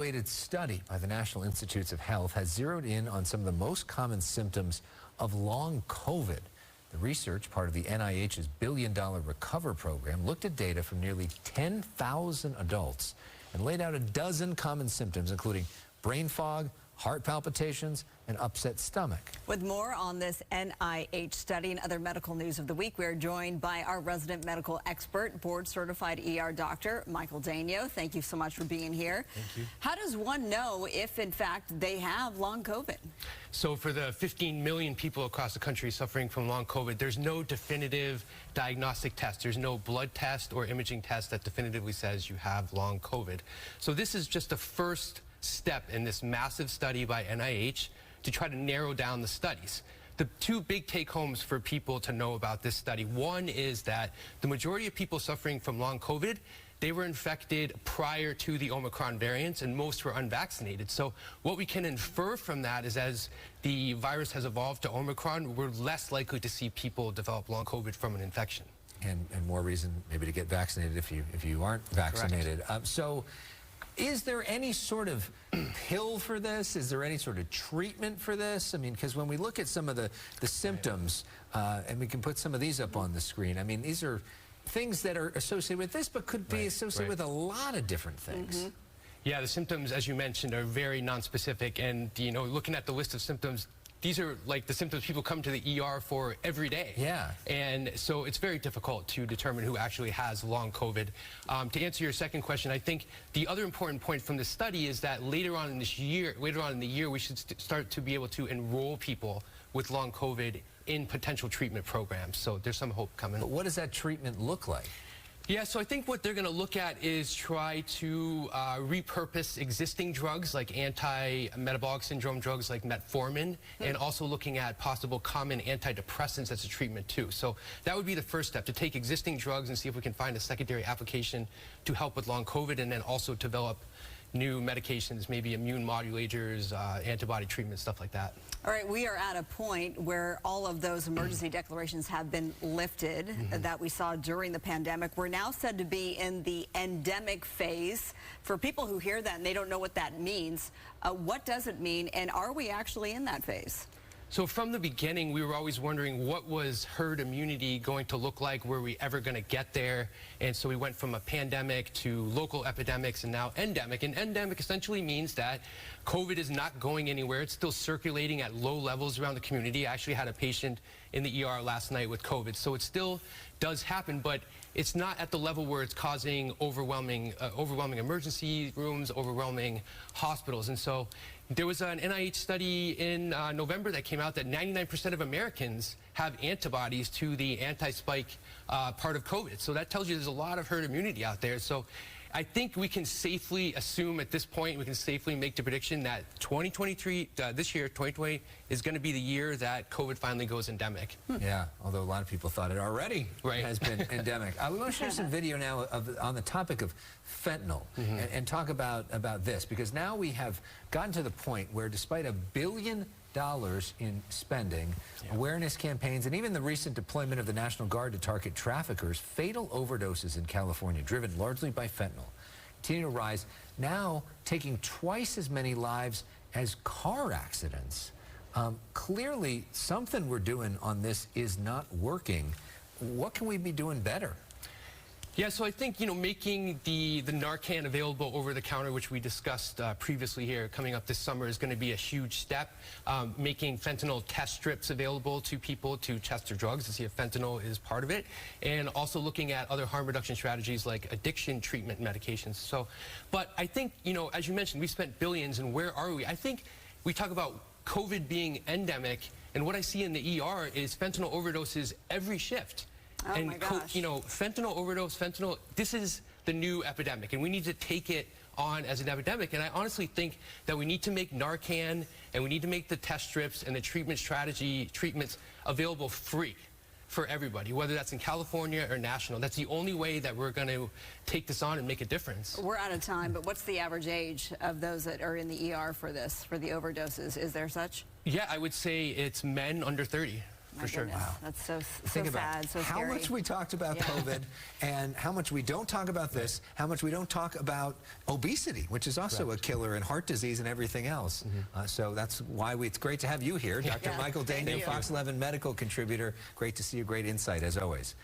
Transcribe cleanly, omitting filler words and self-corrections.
Weighted study by the National Institutes of Health has zeroed in on some of the most common symptoms of long COVID. The research, part of the NIH's billion-dollar Recover program, looked at data from nearly 10,000 adults and laid out a dozen common symptoms, including brain fog, heart palpitations, and upset stomach. With more on this NIH study and other medical news of the week, we are joined by our resident medical expert, board-certified ER doctor, Michael Daignault. Thank you so much for being here. Thank you. How does one know if, in fact, they have long COVID? So for the 15 million people across the country suffering from long COVID, there's no definitive diagnostic test. There's no blood test or imaging test that definitively says you have long COVID. So this is just the first step in this massive study by NIH to try to narrow down the studies. The two big take-homes for people to know about this study. One is that the majority of people suffering from long COVID, they were infected prior to the Omicron variants, and most were unvaccinated. So what we can infer from that is as the virus has evolved to Omicron, we're less likely to see people develop long COVID from an infection. And more reason maybe to get vaccinated if you aren't vaccinated. Is there any sort of pill for this? Is there any sort of treatment for this? I mean, because when we look at some of the symptoms, and we can put some of these up on the screen, I mean, these are things that are associated with this, but could be associated with a lot of different things. Yeah, the symptoms, as you mentioned, are very nonspecific. And, you know, looking at the list of symptoms, these are like the symptoms people come to the ER for every day. Yeah. And so it's very difficult to determine who actually has long COVID. To answer your second question, I think the other important point from this study is that later on in the year, we should start to be able to enroll people with long COVID in potential treatment programs. So there's some hope coming. But what does that treatment look like? Yeah, so I think what they're going to look at is try to repurpose existing drugs like anti-metabolic syndrome drugs like metformin, and also looking at possible common antidepressants as a treatment too. So that would be the first step, to take existing drugs and see if we can find a secondary application to help with long COVID, and then also develop new medications, maybe immune modulators, antibody treatment, stuff like that. All right, we are at a point where all of those emergency declarations have been lifted that we saw during the pandemic. We're now said to be in the endemic phase. For people who hear that and they don't know what that means, what does it mean, and are we actually in that phase? So from the beginning, we were always wondering what was herd immunity going to look like? Were we ever going to get there? And so we went from a pandemic to local epidemics and now endemic. And endemic essentially means that COVID is not going anywhere. It's still circulating at low levels around the community. I actually had a patient in the ER last night with COVID. So it still does happen, but it's not at the level where it's causing overwhelming emergency rooms, overwhelming hospitals. And so there was an NIH study in November that came out that 99% of Americans have antibodies to the anti-spike part of COVID. So that tells you there's a lot of herd immunity out there. So I think we can safely assume at this point, we can safely make the prediction that 2023, this year, 2020, is going to be the year that COVID finally goes endemic. Yeah, although a lot of people thought it already has been endemic. We want to share some video now on the topic of fentanyl and talk about this, because now we have gotten to the point where despite $1 billion in spending, awareness campaigns, and even the recent deployment of the National Guard to target traffickers, fatal overdoses in California, driven largely by fentanyl, continue to rise, now taking twice as many lives as car accidents. Clearly, something we're doing on this is not working. What can we be doing better? Yeah, so I think, you know, making the Narcan available over the counter, which we discussed previously here, coming up this summer, is going to be a huge step. Making fentanyl test strips available to people to test their drugs to see if fentanyl is part of it, and also looking at other harm reduction strategies like addiction treatment medications. So, but I think, you know, as you mentioned, we spent billions, and where are we? I think we talk about COVID being endemic, and what I see in the ER is fentanyl overdoses every shift. Oh, and my gosh. You know, fentanyl overdose, this is the new epidemic, and we need to take it on as an epidemic. And I honestly think that we need to make Narcan, and we need to make the test strips and the treatments available free for everybody, whether that's in California or national. That's the only way that we're going to take this on and make a difference. We're out of time, but what's the average age of those that are in the ER for this, for the overdoses? Is there such? Yeah, I would say it's men under 30. My sure. goodness. Wow. That's so Think about sad, so how scary. much we talked about COVID and how much we don't talk about this, how much we don't talk about obesity, which is also a killer, and heart disease and everything else. So that's why it's great to have you here, Dr. Michael Daignault, Fox 11 medical contributor. Great to see you, great insight as always.